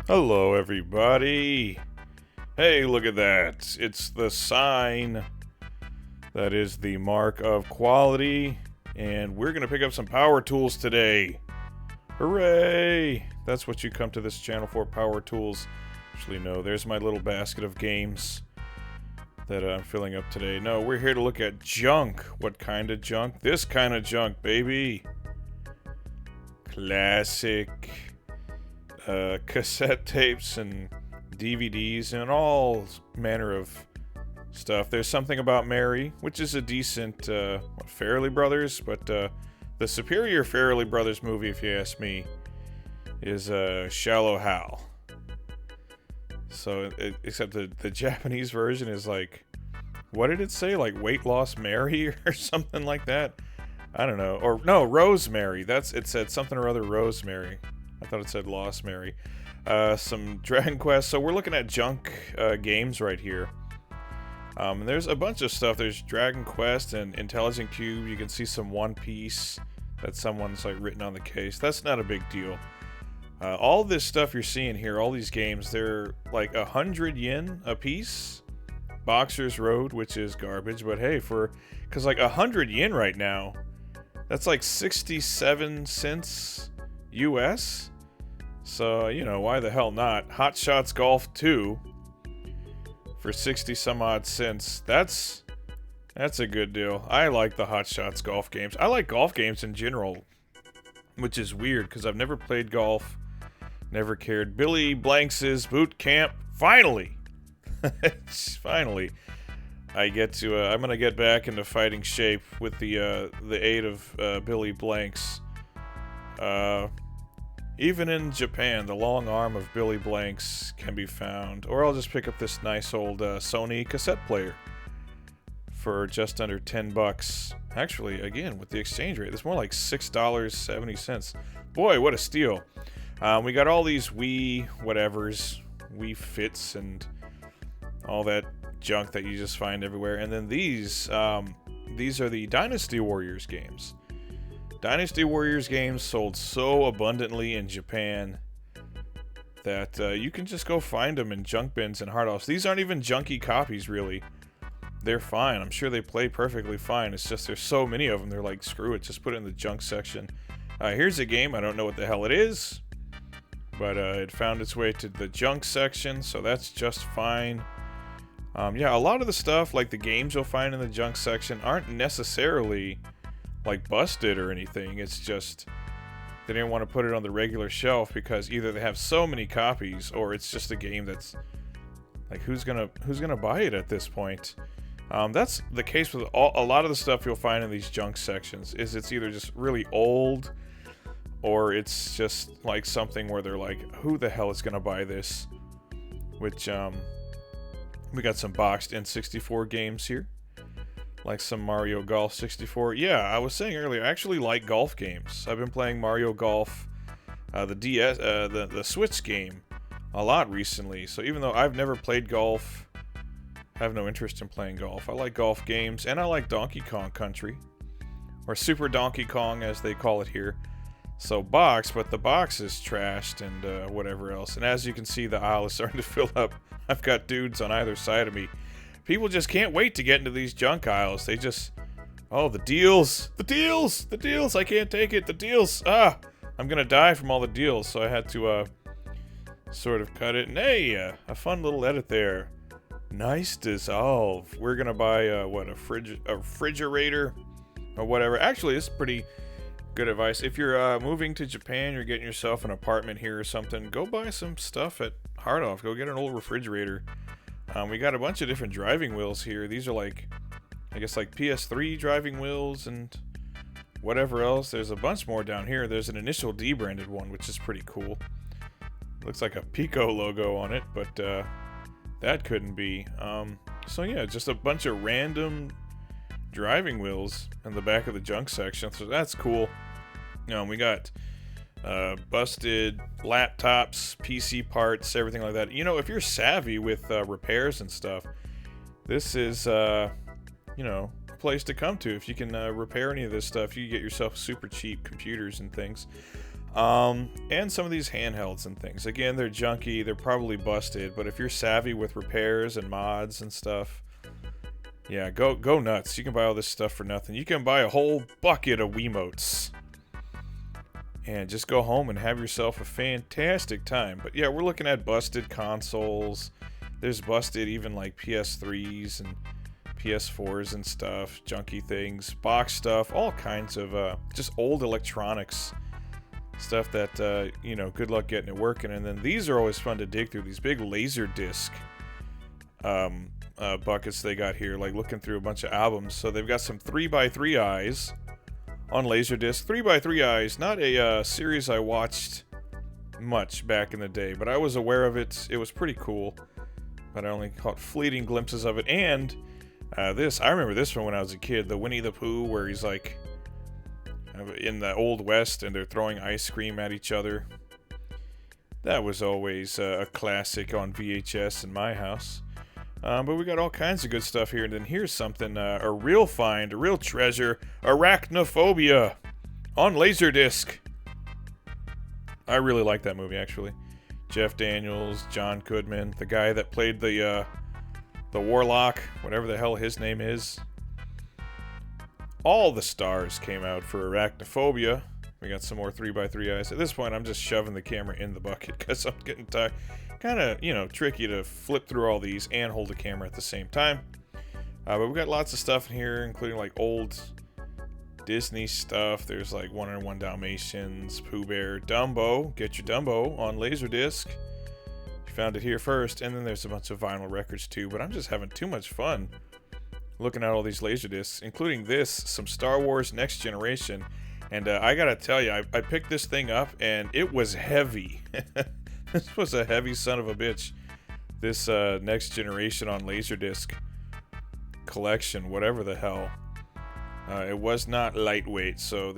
Hello, everybody. Hey, look at that. It's the sign that is the mark of quality, and we're going to pick up some power tools today. Hooray! That's what you come to this channel for, power tools. Actually, no, there's my little basket of games that I'm filling up today. No, we're here to look at junk. What kind of junk? This kind of junk, baby. Classic cassette tapes and DVDs and all manner of stuff. There's something about Mary, which is a decent Farrelly Brothers, but the superior Farrelly Brothers movie, if you ask me, is Shallow Hal. So, except the Japanese version is like, what did it say? Like Weight Loss Mary or something like that? I don't know. Or no, Rosemary. It said something or other Rosemary. I thought it said Lost Mary. Some Dragon Quest. So we're looking at junk games right here. And there's a bunch of stuff. There's Dragon Quest and Intelligent Cube. You can see some One Piece that someone's like written on the case. That's not a big deal. All this stuff you're seeing here, all these games, they're like 100 yen a piece. Boxer's Road, which is garbage, but hey, because like 100 yen right now, that's like 67 cents US. So, you know, why the hell not? Hot Shots Golf 2 for 60 some odd cents. That's a good deal. I like the Hot Shots Golf games. I like golf games in general, which is weird because I've never played golf, never cared. Billy Blanks' Boot Camp, finally! Finally. I get to, I'm gonna get back into fighting shape with the aid of Billy Blanks. Even in Japan, the long arm of Billy Blanks can be found. Or I'll just pick up this nice old Sony cassette player for just under 10 bucks. Actually, again, with the exchange rate, it's more like $6.70. Boy, what a steal. We got all these Wii whatevers, Wii Fits, and all that junk that you just find everywhere. And then these are the Dynasty Warriors games. Dynasty Warriors games sold so abundantly in Japan that you can just go find them in junk bins and hard offs. These aren't even junky copies, really. They're fine. I'm sure they play perfectly fine. It's just there's so many of them. They're like, screw it, just put it in the junk section. Here's a game. I don't know what the hell it is, but it found its way to the junk section, so that's just fine. Yeah, a lot of the stuff, like the games you'll find in the junk section, aren't necessarily like busted or anything. It's just they didn't want to put it on the regular shelf because either they have so many copies or it's just a game that's like, who's gonna buy it at this point. That's the case with a lot of the stuff you'll find in these junk sections. Is it's either just really old or it's just like something where they're like, who the hell is gonna buy this? Which we got some boxed N64 games here, like some Mario Golf 64. Yeah, I was saying earlier, I actually like golf games. I've been playing Mario Golf, the DS, the Switch game, a lot recently. So even though I've never played golf, have no interest in playing golf, I like golf games, and I like Donkey Kong Country, or Super Donkey Kong as they call it here. So box, but the box is trashed and whatever else. And as you can see, the aisle is starting to fill up. I've got dudes on either side of me. People just can't wait to get into these junk aisles. They just, oh, the deals, I can't take it, the deals, I'm gonna die from all the deals, so I had to, sort of cut it, and hey, a fun little edit there. Nice dissolve. We're gonna buy, a refrigerator, or whatever. Actually, this is pretty good advice. If you're, moving to Japan, you're getting yourself an apartment here or something, go buy some stuff at Hard Off. Go get an old refrigerator. We got a bunch of different driving wheels here. These are like, I guess like PS3 driving wheels and whatever else. There's a bunch more down here. There's an Initial D branded one, which is pretty cool. Looks like a Pico logo on it, but that couldn't be. So yeah, just a bunch of random driving wheels in the back of the junk section. So that's cool. We got busted laptops, PC parts, everything like that. You know, if you're savvy with repairs and stuff, this is, you know, a place to come to. If you can repair any of this stuff, you get yourself super cheap computers and things. And some of these handhelds and things. Again, they're junky, they're probably busted, but if you're savvy with repairs and mods and stuff, yeah, go nuts. You can buy all this stuff for nothing. You can buy a whole bucket of Wiimotes and just go home and have yourself a fantastic time. But yeah, we're looking at busted consoles. There's busted even like PS3s and PS4s and stuff, junky things, box stuff, all kinds of just old electronics. Stuff that, you know, good luck getting it working. And then these are always fun to dig through. These big laser disc buckets they got here, like looking through a bunch of albums. So they've got some 3x3 eyes on Laserdisc. 3x3 eyes, not a series I watched much back in the day, but I was aware of it. It was pretty cool, but I only caught fleeting glimpses of it. And I remember this from when I was a kid, the Winnie the Pooh, where he's like in the Old West and they're throwing ice cream at each other. That was always a classic on VHS in my house. But we got all kinds of good stuff here. And then here's something, a real find, a real treasure, Arachnophobia on Laserdisc. I really like that movie, actually. Jeff Daniels, John Goodman, the guy that played the Warlock, whatever the hell his name is. All the stars came out for Arachnophobia. We got some more 3x3 eyes. At this point, I'm just shoving the camera in the bucket because I'm getting tired. Kind of, you know, tricky to flip through all these and hold the camera at the same time. But we've got lots of stuff in here, including like old Disney stuff. There's like 101 Dalmatians, Pooh Bear, Dumbo. Get your Dumbo on Laserdisc. You found it here first. And then there's a bunch of vinyl records too. But I'm just having too much fun looking at all these Laserdiscs, including this, some Star Wars Next Generation. And I gotta tell you, I picked this thing up and it was heavy. This was a heavy son of a bitch. This Next Generation on Laserdisc collection, whatever the hell. It was not lightweight, so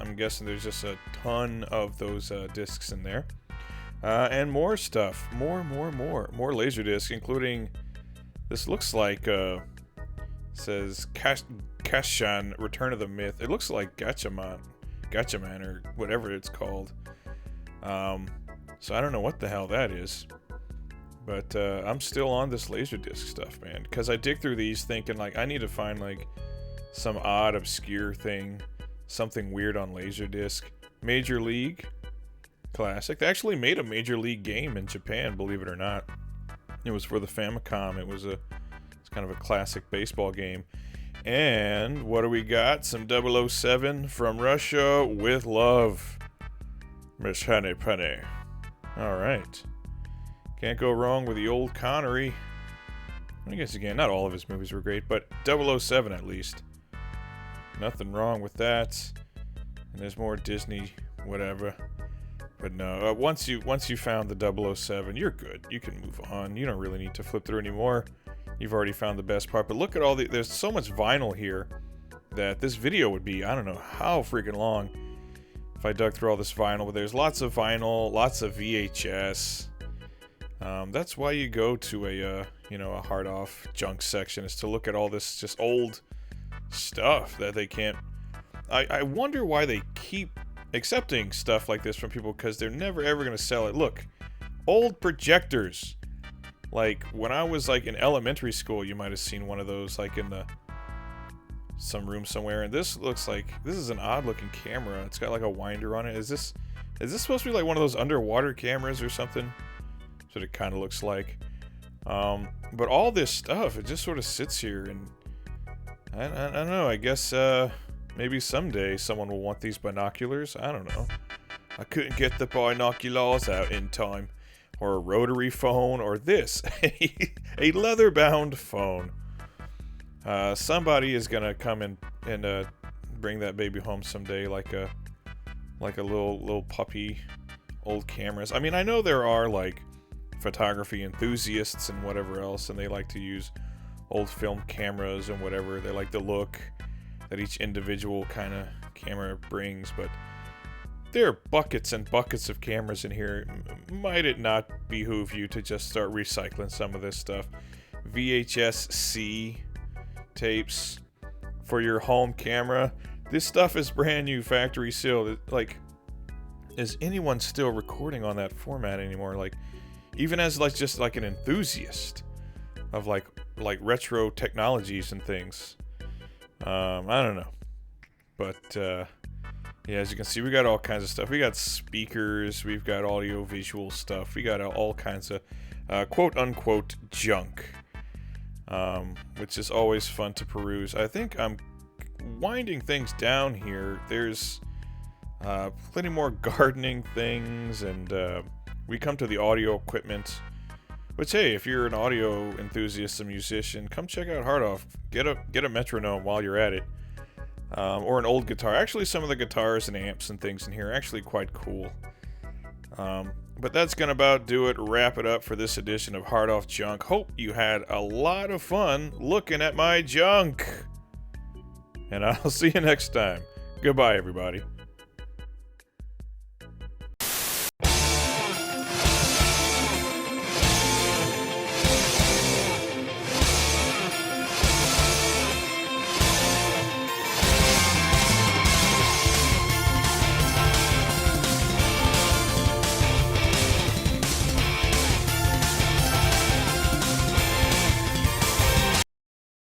I'm guessing there's just a ton of those discs in there. And more stuff. More Laserdisc, including, this looks like, says Kashan, Return of the Myth. It looks like Gatchaman, or whatever it's called. So I don't know what the hell that is. But I'm still on this Laserdisc stuff, man. Because I dig through these thinking, like, I need to find, like, some odd, obscure thing. Something weird on Laserdisc. Major League. Classic. They actually made a Major League game in Japan, believe it or not. It was for the Famicom. It's kind of a classic baseball game. And what do we got? Some 007 from Russia with love. Miss Honey Penny. Alright. Can't go wrong with the old Connery. I guess, again, not all of his movies were great, but 007 at least. Nothing wrong with that. And there's more Disney, whatever. But no, once you found the 007, you're good. You can move on. You don't really need to flip through anymore. You've already found the best part. But look at there's so much vinyl here that this video would be, I don't know how freaking long if I dug through all this vinyl. But there's lots of vinyl, lots of VHS. That's why you go to a hard off junk section, is to look at all this just old stuff that they can't. I wonder why they keep accepting stuff like this from people, because they're never ever going to sell it. Look, old projectors. Like, when I was, like, in elementary school, you might have seen one of those, like, in some room somewhere. And this looks like, this is an odd-looking camera. It's got, like, a winder on it. Is this supposed to be, like, one of those underwater cameras or something? That's what it kind of looks like. But all this stuff, it just sort of sits here, and I don't know. I guess, maybe someday someone will want these binoculars. I don't know. I couldn't get the binoculars out in time. Or a rotary phone, or this, a leather-bound phone. Somebody is gonna come and bring that baby home someday, like a little puppy, old cameras. I mean, I know there are like photography enthusiasts and whatever else, and they like to use old film cameras and whatever. They like the look that each individual kind of camera brings, but there are buckets and buckets of cameras in here. Might it not behoove you to just start recycling some of this stuff? VHS-C tapes for your home camera. This stuff is brand new, factory sealed. Like, is anyone still recording on that format anymore? Like, even as like just like an enthusiast of like retro technologies and things. I don't know, but yeah, as you can see, we got all kinds of stuff. We got speakers, we've got audio visual stuff, we got all kinds of quote unquote junk, which is always fun to peruse. I think I'm winding things down here. There's plenty more gardening things, and we come to the audio equipment, which, hey, if you're an audio enthusiast, a musician, come check out Hardoff. Get a metronome while you're at it, or an old guitar. Actually, some of the guitars and amps and things in here are actually quite cool. But that's gonna about do it. Wrap it up for this edition of Hardoff Junk. Hope you had a lot of fun looking at my junk, and I'll see you next time. Goodbye, everybody.